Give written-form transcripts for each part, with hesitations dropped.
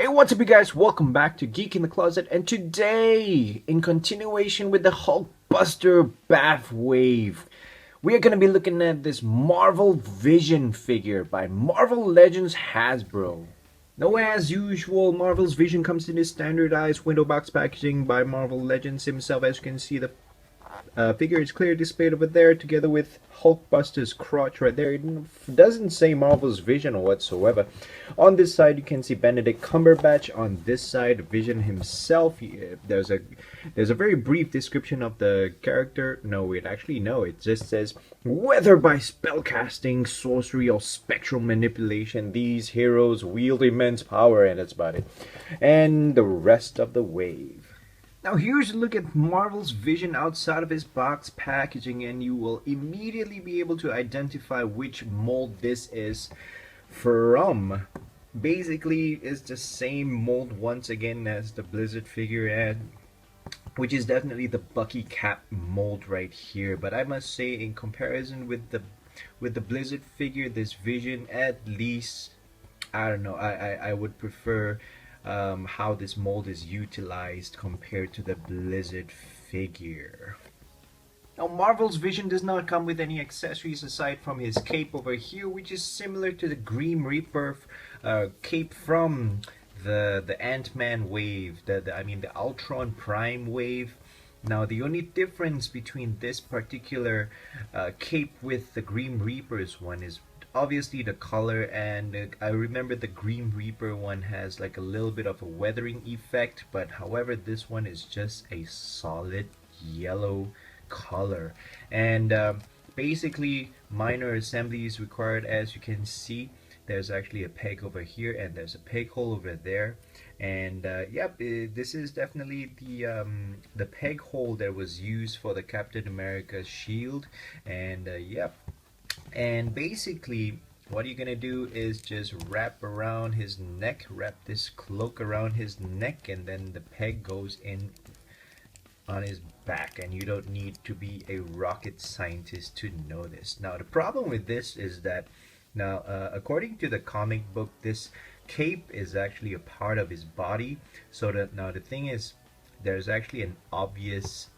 Hey, what's up, you guys? Welcome back to Geek in the Closet, and today, in continuation with the Hulkbuster Bath Wave, we are going to be looking at this Marvel Vision figure by Marvel Legends Hasbro. Now, as usual, Marvel's Vision comes in this standardized window box packaging by Marvel Legends himself. As you can see, the figure is clearly displayed over there together with Hulkbuster's crotch right there. It doesn't say Marvel's Vision whatsoever. On this side you can see Benedict Cumberbatch. On this side, Vision himself. There's a very brief description of the character. No, it just says, whether by spellcasting, sorcery, or spectral manipulation, these heroes wield immense power, and that's about it. And the rest of the wave. Now here's a look at Marvel's Vision outside of his box packaging, and you will immediately be able to identify which mold this is from. Basically, it's the same mold once again as the Blizzard figure, and which is definitely the Bucky Cap mold right here. But I must say, in comparison with the Blizzard figure, this Vision, at least, I don't know, I would prefer how this mold is utilized compared to the Blizzard figure. Now, Marvel's Vision does not come with any accessories aside from his cape over here, which is similar to the Grim Reaper cape from the Ant-Man wave, the Ultron Prime wave. Now, the only difference between this particular cape with the Grim Reaper's one is obviously the color, and I remember the Grim Reaper one has like a little bit of a weathering effect, but however this one is just a solid yellow color, and basically minor assembly is required. As you can see, there's actually a peg over here and there's a peg hole over there, and this is definitely the peg hole that was used for the Captain America shield, and and basically what you're gonna do is just wrap around his neck, wrap this cloak around his neck, and then the peg goes in on his back, and you don't need to be a rocket scientist to know this. Now, the problem with this is that now according to the comic book, this cape is actually a part of his body, so that now the thing is, there's actually an obvious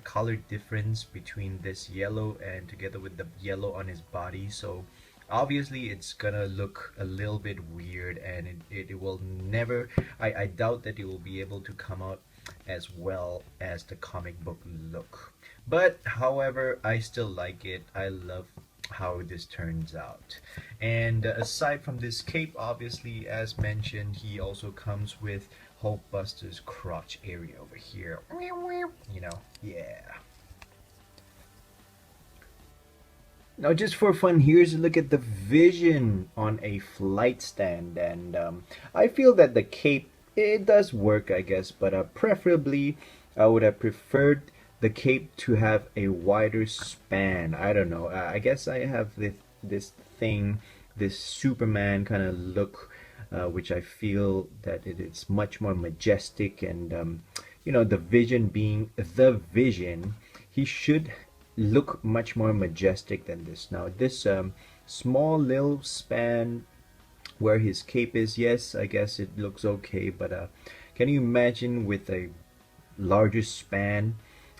color difference between this yellow and together with the yellow on his body, so obviously it's gonna look a little bit weird, and it will never, I doubt that it will be able to come out as well as the comic book look. But however, I still like it. I love how this turns out. And aside from this cape, obviously, as mentioned, he also comes with Hulkbuster's crotch area over here. You know, yeah. Now, just for fun, here's a look at the Vision on a flight stand, and I feel that the cape, it does work, I guess, but preferably I would have preferred the cape to have a wider span. I don't know. I guess I have this thing, this Superman kind of look, which I feel that it's much more majestic, and you know, the Vision being the Vision, he should look much more majestic than this. Now, this small little span where his cape is, yes, I guess it looks okay, but can you imagine with a larger span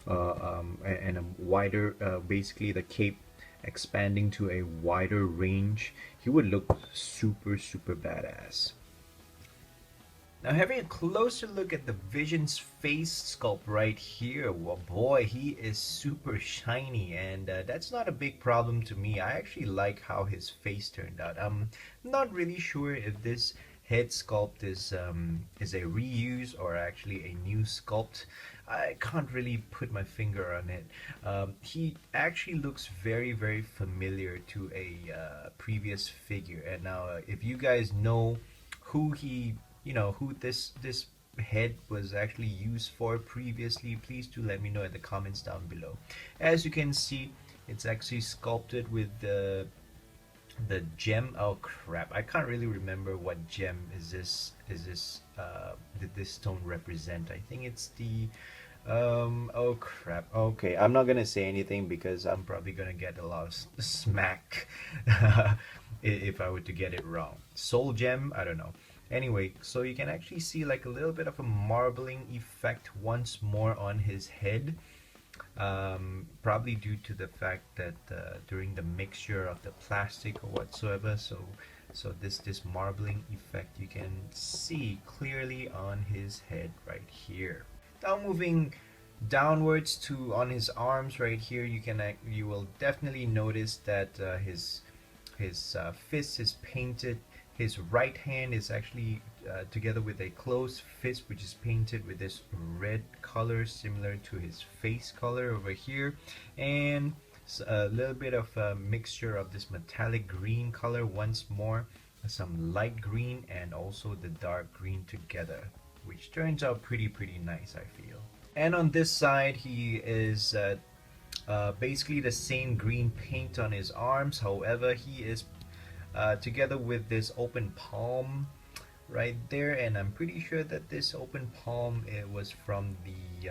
and a wider, basically the cape expanding to a wider range, he would look super badass. Now, having a closer look at the Vision's face sculpt right here, well, boy, he is super shiny, and that's not a big problem to me. I actually like how his face turned out. I'm not really sure if this head sculpt is a reuse or actually a new sculpt. I can't really put my finger on it. He actually looks very familiar to a previous figure, and now if you guys know who who this head was actually used for previously, please do let me know in the comments down below. As you can see, it's actually sculpted with the gem. Oh crap, I can't really remember what gem did this stone represent. I think it's the oh crap. Okay, I'm not gonna say anything because I'm probably gonna get a lot of smack if I were to get it wrong. Soul gem, I don't know. Anyway, so you can actually see like a little bit of a marbling effect once more on his head, probably due to the fact that during the mixture of the plastic or whatsoever, so this marbling effect you can see clearly on his head right here. Now moving downwards to on his arms right here, you will definitely notice that his fist is painted. His right hand is actually together with a closed fist, which is painted with this red color similar to his face color over here, and a little bit of a mixture of this metallic green color once more, some light green and also the dark green together, which turns out pretty nice, I feel. And on this side, he is basically the same green paint on his arms. However, he is together with this open palm right there, and I'm pretty sure that this open palm, it was from the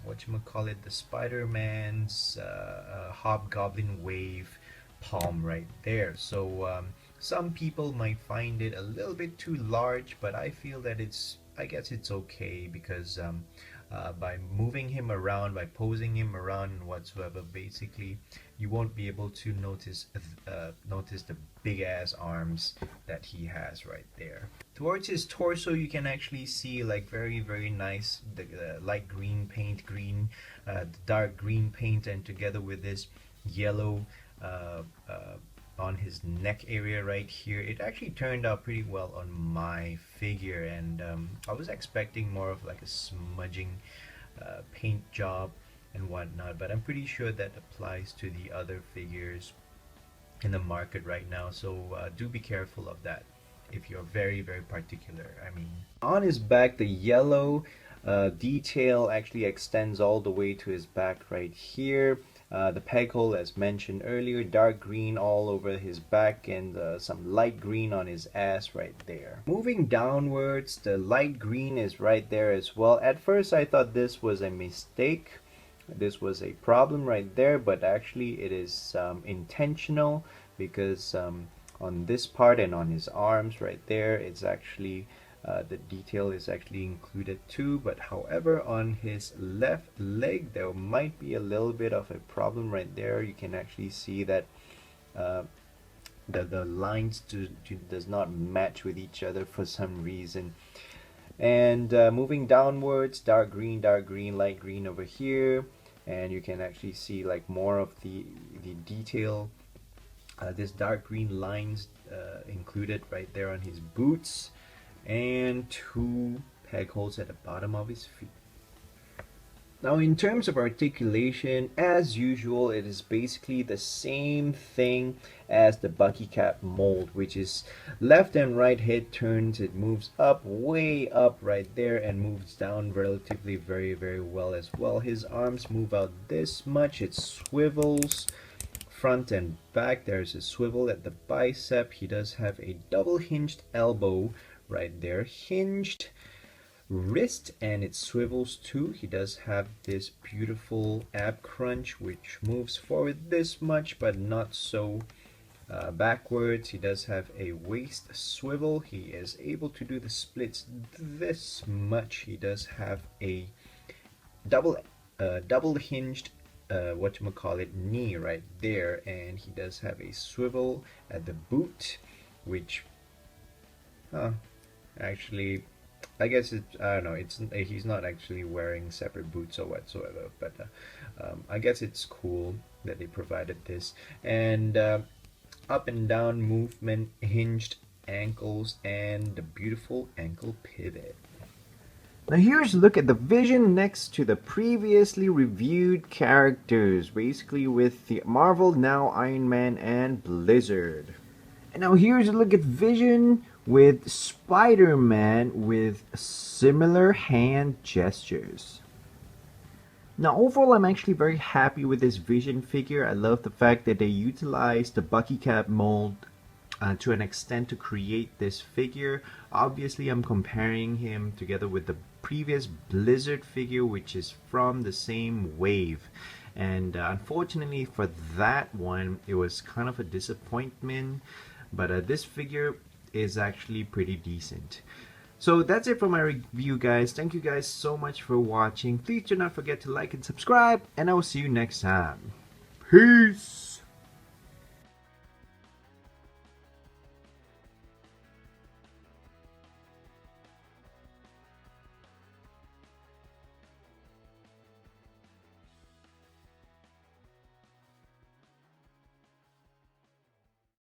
whatchamacallit, the Spider-Man's Hobgoblin Wave palm right there. So some people might find it a little bit too large, but I feel that I guess it's okay, because by moving him around, by posing him around and whatsoever, basically you won't be able to notice the big ass arms that he has right there. Towards his torso, you can actually see like very nice the light green paint, the dark green paint, and together with this yellow on his neck area right here, it actually turned out pretty well on my figure, and I was expecting more of like a smudging paint job and whatnot, but I'm pretty sure that applies to the other figures in the market right now, so do be careful of that if you're very particular. I mean, on his back, the yellow detail actually extends all the way to his back right here. The peg hole, as mentioned earlier, dark green all over his back, and some light green on his ass right there. Moving downwards, the light green is right there as well. At first I thought this was a mistake, this was a problem right there, but actually it is intentional, because on this part and on his arms right there, it's actually the detail is actually included too. But however, on his left leg there might be a little bit of a problem right there. You can actually see that the lines does not match with each other for some reason. And moving downwards, dark green, light green over here, and you can actually see like more of the detail, this dark green lines included right there on his boots, and two peg holes at the bottom of his feet. Now in terms of articulation, as usual, it is basically the same thing as the Bucky Cap mold, which is left and right head turns. It moves up, way up right there, and moves down relatively very well as well. His arms move out this much. It swivels front and back. There's a swivel at the bicep. He does have a double hinged elbow right there, hinged wrist, and it swivels too. He does have this beautiful ab crunch which moves forward this much but not so backwards. He does have a waist swivel. He is able to do the splits this much. He does have a double hinged knee right there, and he does have a swivel at the boot, which actually, I guess I don't know, he's not actually wearing separate boots or whatsoever, but I guess it's cool that they provided this. And up and down movement, hinged ankles, and the beautiful ankle pivot. Now here's a look at the vision next to the previously reviewed characters, basically with the Marvel Now Iron Man and Blizzard. And now here's a look at Vision with Spider-Man with similar hand gestures. Now overall, I'm actually very happy with this Vision figure. I love the fact that they utilized the Bucky Cap mold to an extent to create this figure. Obviously, I'm comparing him together with the previous Blizzard figure, which is from the same wave. And unfortunately for that one, it was kind of a disappointment. But this figure is actually pretty decent. So that's it for my review, guys. Thank you guys so much for watching. Please do not forget to like and subscribe, and I will see you next time. Peace!